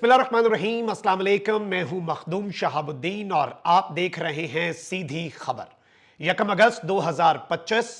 बिस्मिल्लाहिर्रहमानिर्रहीम, अस्सलाम वालेकुम। मैं हूं मखदूम शहाबुद्दीन और आप देख रहे हैं सीधी खबर। 1 अगस्त 2025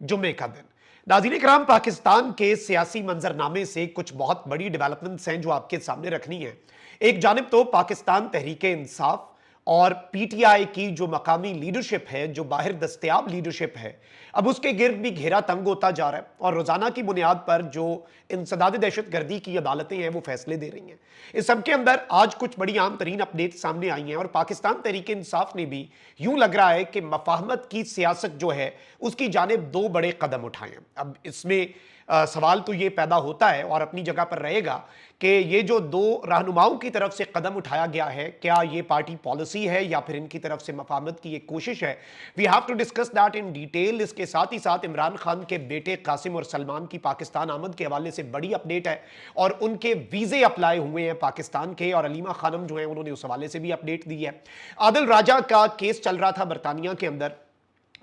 जुम्मे का दिन। नाज़रीन इकराम, पाकिस्तान के सियासी मंजरनामे से कुछ बहुत बड़ी डेवलपमेंट्स हैं जो आपके सामने रखनी है। एक जानिब तो पाकिस्तान तहरीके इंसाफ और पीटीआई की जो मकामी लीडरशिप है, जो बाहर दस्तयाब लीडरशिप है, अब उसके गिर्द भी घेरा तंग होता जा रहा है और रोजाना की बुनियाद पर जो इंसदाद दहशत गर्दी की अदालतें हैं वो फैसले दे रही हैं। इस सब के अंदर आज कुछ बड़ी आम तरीन अपडेट सामने आई हैं और पाकिस्तान तहरीक इंसाफ ने भी यूं लग रहा है कि मफाहमत की सियासत जो है उसकी जानिब दो बड़े कदम उठाए हैं। अब इसमें सवाल तो ये पैदा होता है और अपनी जगह पर रहेगा कि ये जो दो रहनुमाओं की तरफ से कदम उठाया गया है, क्या ये पार्टी पॉलिसी है या फिर इनकी तरफ से मफाहमत की एक कोशिश है। We have to discuss that in detail. इसके साथ ही साथ इमरान खान के बेटे कासिम और सलमान की पाकिस्तान आमद के हवाले से बड़ी अपडेट है और उनके वीजे अप्लाई हुए हैं पाकिस्तान के, और अलीमा खानम जो है उन्होंने उस हवाले से भी अपडेट दी है। आदिल राजा का केस चल रहा था बरतानिया के अंदर।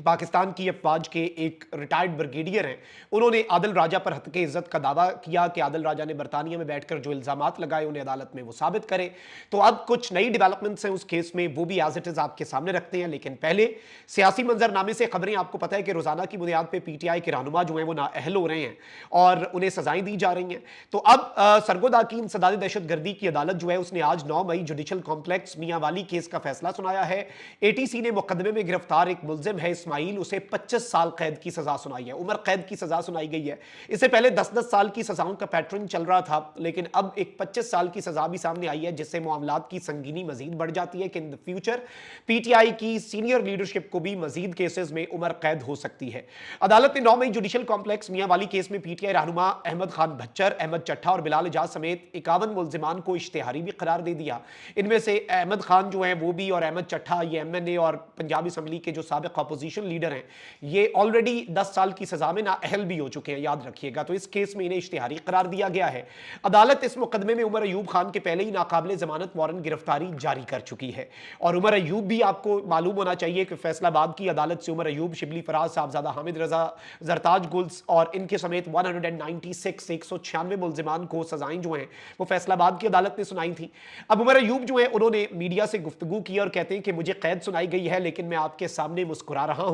पाकिस्तान की अफवाज के एक रिटायर्ड ब्रिगेडियर हैं, उन्होंने आदिल राजा पर हत्के इज्जत का दावा किया कि आदिल राजा ने बरतानिया में बैठकर जो इल्जामात लगाए उन्हें अदालत में वो साबित करे। तो अब कुछ नई डेवलपमेंट्स हैं उस केस में, वो भी एज इट इज आपके सामने रखते हैं। लेकिन पहले सियासी मंजरनामे से खबरें। आपको पता है कि रोजाना की बुनियाद पर पीटीआई के रहनुमा जो हैं वो नाअहल हो रहे हैं और उन्हें सजाएं दी जा रही हैं। तो अब सरगोदा की इंसदाद दहशत गर्दी की अदालत जो है उसने आज 9 मई जुडिशल कॉम्प्लेक्स मियां वाली केस का फैसला सुनाया है। एटीसी ने मुकदमे में गिरफ्तार एक मुलजिम है इस्माइल, उसे 25 साल कैद की सजा सुनाई है, उम्र कैद की सजा सुनाई गई है। इससे पहले 10-10 साल की सजाओं का पैटर्न चल रहा था, लेकिन अब एक 25 साल की सजा भी सामने आई है, जिससे मामलात की संगीनी मजीद बढ़ जाती है कि इन द फ्यूचर पीटीआई की सीनियर लीडरशिप को भी मजीद केसेस में उम्र कैद हो सकती है। अदालत ने 9 मई जुडिशल कॉम्प्लेक्स मियां वाली केस में पीटीआई रहनुमा अहमद खान भच्चर, अहमद चट्टा और बिलाल एजाज समेत 51 मुलजिमान को इश्तिहारी भी करार दे दिया। इनमें से अहमद खान जो है वो भी, और अहमद चट्टा ये एमएनए और पंजाब असम्बली के जो साबिक अपोजिशन लीडर हैं, ये ऑलरेडी 10 साल की सजा में नाअहल भी हो चुके हैं, याद रखिएगा। तो इस केस में इन्हें इश्तिहारी करार दिया गया है। अदालत इस मुकदमे में उमर अयूब खान के पहले ही नाकाबिले जमानत वारंट गिरफ्तारी जारी कर चुकी है। और उमर अयूब भी, आपको मालूम होना चाहिए कि फैसलाबाद की अदालत से उमर अयूब, शिबली फराज, साहबजादा हामिद रजा, जरताज गुल्स और इनके समेत 196 मुलजिमान को सजाएं जो हैं वो फैसलाबाद की अदालत ने सुनाई थी। अब उमर अयूब जो है उन्होंने मीडिया से गुफ्तगू की और कहते हैं कि मुझे कैद सुनाई गई है, लेकिन मैं आपके सामने मुस्कुरा रहा हूं।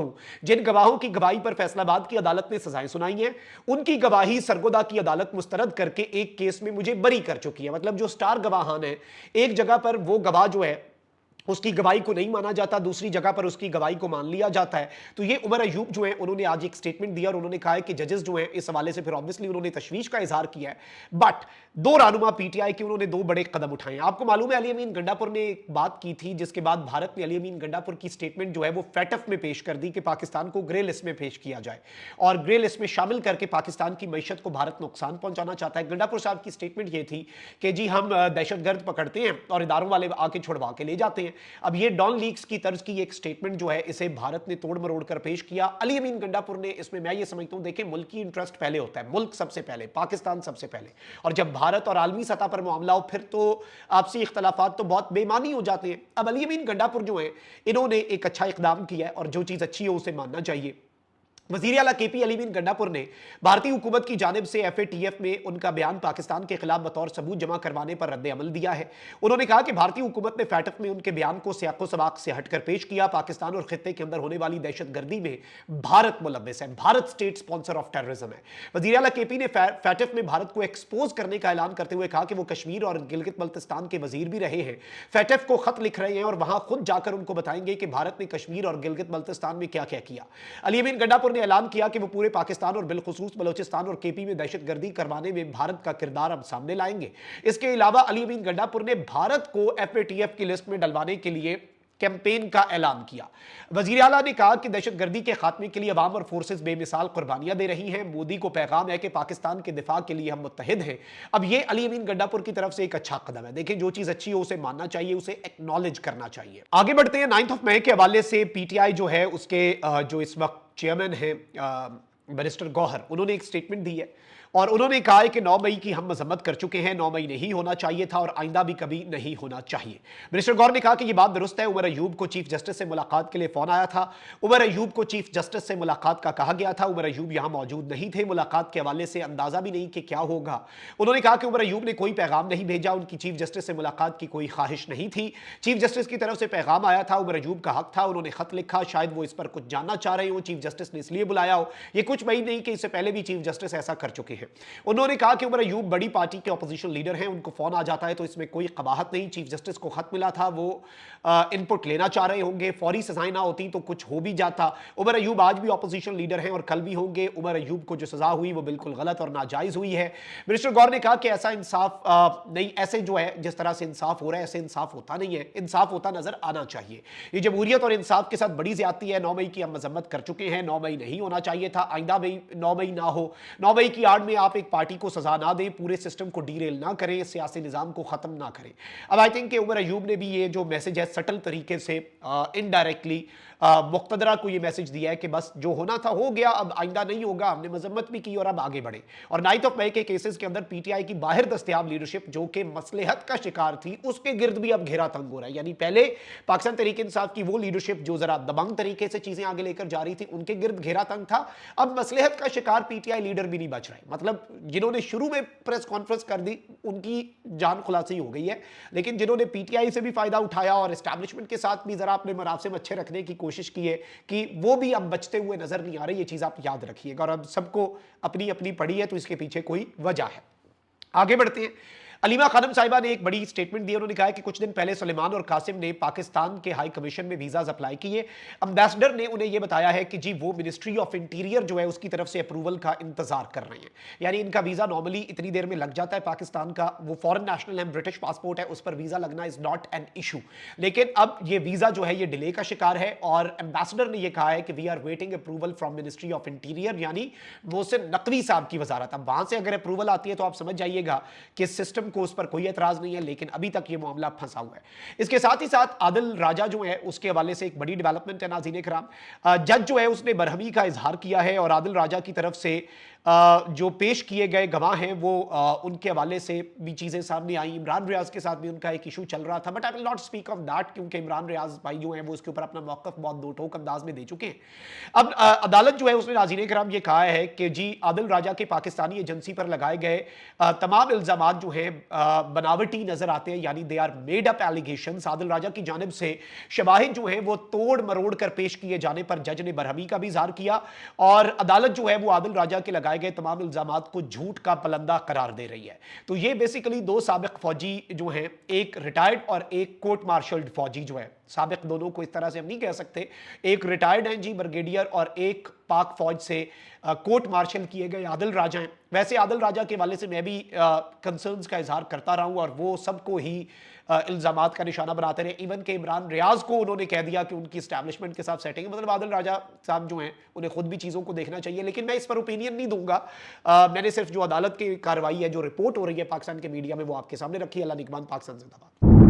जिन गवाहों की गवाही पर फैसलाबाद की अदालत ने सजाएं सुनाई हैं, उनकी गवाही सरगोदा की अदालत मुस्तरद करके एक केस में मुझे बरी कर चुकी है। मतलब जो स्टार गवाहान है, एक जगह पर वो गवाह जो है उसकी गवाही को नहीं माना जाता, दूसरी जगह पर उसकी गवाही को मान लिया जाता है। तो ये उमर अयूब जो है उन्होंने आज एक स्टेटमेंट दिया और उन्होंने कहा है कि जजेस जो हैं इस हवाले से फिर ऑब्वियसली उन्होंने तशवीश का इजहार किया है। बट दो रहनुमा पीटीआई के उन्होंने दो बड़े कदम उठाए हैं। आपको मालूम है अली अमीन गंडापुर ने एक बात की थी, जिसके बाद भारत ने अली अमीन गंडापुर की स्टेटमेंट जो है वो फैटफ में पेश कर दी कि पाकिस्तान को ग्रे लिस्ट में पेश किया जाए और ग्रे लिस्ट में शामिल करके पाकिस्तान की मैशत को भारत नुकसान पहुंचाना चाहता है। गंडापुर साहब की स्टेटमेंट ये थी कि जी हम दहशतगर्द पकड़ते हैं और इदारों वाले आके छुड़वा के ले जाते हैं। अब ये डॉन लीक्स की तर्ज की एक स्टेटमेंट जो है इसे भारत ने तोड़ मरोड़ कर पेश किया। अली अमीन गंडापुर ने इसमें, मैं ये समझता हूं, देखें मुल्की इंटरेस्ट पहले होता है, मुल्क सबसे पहले, पाकिस्तान सबसे पहले, और जब भारत और आलमी सतह पर मामला हो फिर तो आपसी इख्तलाफात तो बहुत बेमानी हो जाते हैं। अब अली अमीन गंडापुर जो है इन्होंने एक अच्छा इकदाम किया है और जो चीज अच्छी है उसे मानना चाहिए। वज़ीर आला केपी अली अमीन गंडापुर ने भारतीय हुकूमत की जानिब से एफएटीएफ में उनका बयान पाकिस्तान के खिलाफ बतौर सबूत जमा करवाने पर रद्द अमल दिया है। उन्होंने कहा कि भारतीय हुकूमत ने फैटफ में उनके बयान को सियाको सबाक से हटकर पेश किया। पाकिस्तान और खित्ते के अंदर होने वाली दहशत गर्दी में भारत मुलव्विस है, Bharat state sponsor of terrorism है। वज़ीर आला केपी ने फैटफ में भारत को एक्सपोज करने का ऐलान करते हुए कहा कि वो कश्मीर और गिलगित बल्तिस्तान के वजीर भी रहे हैं, फैटफ को खत लिख रहे हैं और वहां खुद जाकर उनको बताएंगे कि भारत ने कश्मीर और गिलगित बल्तिस्तान में क्या क्या किया। अली अमीन गंडापुर ने ऐलान किया कि वो पूरे पाकिस्तान और बिलखुसूस बलोचिस्तान और केपी में दहशतगर्दी करवाने में भारत का किरदार अब सामने लाएंगे। इसके अलावा अली अमीन गंडापुर ने भारत को एफएटीएफ की लिस्ट में डलवाने के लिए कैंपेन का ऐलान किया। वजीर आला ने कहा कि दहशतगर्दी के खात्मे के लिए अवाम और फोर्सेस बेमिसाल कुर्बानियां दे रही हैं। मोदी को पैगाम है कि पाकिस्तान के दिफा के लिए हम मुत्तहिद हैं। अब ये अली अमीन गंडापुर की तरफ से एक अच्छा कदम है। देखिए, जो चीज अच्छी हो उसे मानना चाहिए, उसे एक्नॉलेज करना चाहिए। आगे बढ़ते हैं। 9 मई के हवाले से पीटीआई जो है उसके जो इस वक्त चेयरमैन है बैरिस्टर गौहर, उन्होंने एक स्टेटमेंट दी है और उन्होंने कहा है कि 9 मई की हम मजम्मत कर चुके हैं, 9 मई नहीं होना चाहिए था और आइंदा भी कभी नहीं होना चाहिए। बैरिस्टर गौहर ने कहा कि यह बात दुरुस्त है, उमर अयूब को चीफ जस्टिस से मुलाकात के लिए फोन आया था, उमर अयूब को चीफ जस्टिस से मुलाकात का कहा गया था, उमर अयूब यहां मौजूद नहीं थे, मुलाकात के हवाले से अंदाजा भी नहीं कि क्या होगा। उन्होंने कहा कि उमर अयूब ने कोई पैगाम नहीं भेजा, उनकी चीफ जस्टिस से मुलाकात की कोई ख्वाहिश नहीं थी, चीफ जस्टिस की तरफ से पैगाम आया था, उमर अयूब का हक था, उन्होंने खत लिखा, शायद वो इस पर कुछ जानना चाह रहे हो, चीफ जस्टिस ने इसलिए बुलाया हो। ये कुछ मई नहीं कि इससे पहले भी चीफ जस्टिस ऐसा कर चुके हैं। उन्होंने कहा कि उमर अयूब बड़ी पार्टी के अपोजिशन लीडर हैं, उनको फोन आ जाता है तो इसमें कोई कबाहत नहीं, चीफ जस्टिस को खत मिला था, वो इनपुट लेना चाह रहे होंगे, फौरी सजाएं ना होती तो कुछ हो भी जाता। उमर अयूब आज भी अपोजिशन लीडर हैं और कल भी होंगे। उमर अयूब को जो सजा हुई वो बिल्कुल गलत और नाजायज हुई है। मिनिस्टर गौर ने कहा कि ऐसा इंसाफ नहीं, ऐसे जो है जिस तरह से इंसाफ हो रहा है ऐसे इंसाफ होता नहीं है, इंसाफ होता नजर आना चाहिए। ये जमहूरियत और इंसाफ के साथ बड़ी ज्यादती है। 9 मई की हम मजम्मत कर चुके हैं, 9 मई नहीं होना चाहिए था, आइंदा भी 9 मई ना हो। 9 मई की आड़ में आप एक पार्टी को सजा ना दें, पूरे सिस्टम को डीरेल ना करें, सियासी निजाम को खत्म ना करें। अब आई थिंक कि उमर अयूब ने भी ये जो मैसेज है सटल तरीके से इनडायरेक्टली मुक्तदरा को ये मैसेज दिया है कि बस जो होना था हो गया, अब आइंदा नहीं होगा, हमने मजम्मत भी की और अब आगे बढ़े। और 9 मई के केसेस के अंदर पीटीआई की बाहर दस्तयाब लीडरशिप जो कि मसलहत का शिकार थी, उसके गिर्द भी अब घेरा तंग हो रहा है। यानी पहले पाकिस्तान तहरीक इंसाफ की वो लीडरशिप जो जरा दबंग तरीके से चीजें आगे लेकर जा रही थी, उनके गिर्द घेरा तंग था। अब मसलहत का शिकार पीटीआई लीडर भी नहीं बच रहे, मतलब जिन्होंने शुरू में प्रेस कॉन्फ्रेंस कर दी उनकी जान खुलासी हो गई है, लेकिन जिन्होंने पीटीआई से भी फायदा उठाया और एस्टैब्लिशमेंट के साथ भी जरा अपने मरासिम अच्छे रखने की कोशिश की है कि वो भी अब बचते हुए नजर नहीं आ रही। ये चीज आप याद रखिएगा। और अब सबको अपनी अपनी पड़ी है तो इसके पीछे कोई वजह है। आगे बढ़ते हैं। अलीमा खानम साहिबा ने एक बड़ी स्टेटमेंट दी। उन्होंने कहा कि कुछ दिन पहले सुलेमान और कासिम ने पाकिस्तान के हाई कमीशन में वीजाज अप्लाई किए। एम्बेसडर ने उन्हें यह बताया है कि जी वो मिनिस्ट्री ऑफ इंटीरियर जो है उसकी तरफ से अप्रूवल का इंतजार कर रहे हैं। यानी इनका वीजा नॉर्मली इतनी देर में लग जाता है पाकिस्तान का, वो फॉरेन नेशनल है, ब्रिटिश पासपोर्ट है, उस पर वीजा लगना इज नॉट एन इशू। लेकिन अब ये वीजा जो है ये डिले का शिकार है और एम्बेसडर ने यह कहा है कि we are waiting approval from ministry of interior, यानी मोहसिन नकवी साहब की वजारत। अब वहां से अगर अप्रूवल आती है तो आप समझ जाइएगा कि सिस्टम को उस पर कोई एतराज नहीं है, लेकिन अभी तक ये मामला फंसा हुआ है। इसके साथ ही साथ आदिल राजा जो है उसके हवाले से एक बड़ी डेवलपमेंट है नाज़रीन इकराम। जज जो है उसने बरहमी का इजहार किया है और आदिल राजा की तरफ से जो पेश किए गए गवाह हैं वो उनके हवाले से भी चीजें सामने आई। इमरान रियाज के साथ भी उनका एक इशू चल रहा था, but I will not speak of that क्योंकि इमरान रियाज भाई जो है वो उसके ऊपर अपना मौकफ बहुत दो टोक अंदाज में दे चुके हैं। अब अदालत जो है उसने नाज़रीन इकराम ये कहा है कि जी आदिल राजा के पाकिस्तानी एजेंसी पर लगाए गए तमाम इल्जामात जो हैं बनावटी नजर आते हैं, यानी they are made up allegations. Adil Raja की जानिब से शवाहिद जो है वो तोड़ मरोड़ कर पेश किए जाने पर जज ने बरहमी का भी इजहार किया और अदालत जो है वो आदिल राजा के लगाए गए तमाम इल्जामात को झूठ का पलंदा करार दे रही है। तो ये बेसिकली दो साबिक फौजी जो हैं, एक रिटायर्ड और एक कोर्ट मार्शल्ड फौजी जो है, साबिक दोनों को इस तरह से हम नहीं कह सकते, एक रिटायर्ड हैं जी ब्रिगेडियर और एक पाक फौज से कोर्ट मार्शल किए गए आदिल राजा हैं। वैसे आदिल राजा के वाले से मैं भी कंसर्न्स का इजहार करता रहा हूं और वो सबको ही इल्जामात का निशाना बनाते रहे। इवन के इमरान रियाज को उन्होंने कह दिया कि उनकी स्टैब्लिशमेंट के साथ सेटिंग, मतलब आदिल राजा साहब जो हैं उन्हें खुद भी चीज़ों को देखना चाहिए, लेकिन मैं इस पर ओपिनियन नहीं दूंगा। मैंने सिर्फ जो अदालत की कार्रवाई है, जो रिपोर्ट हो रही है पाकिस्तान के मीडिया में, वो आपके सामने रखी है। अल्लाह निगहबान, पाकिस्तान जिंदाबाद।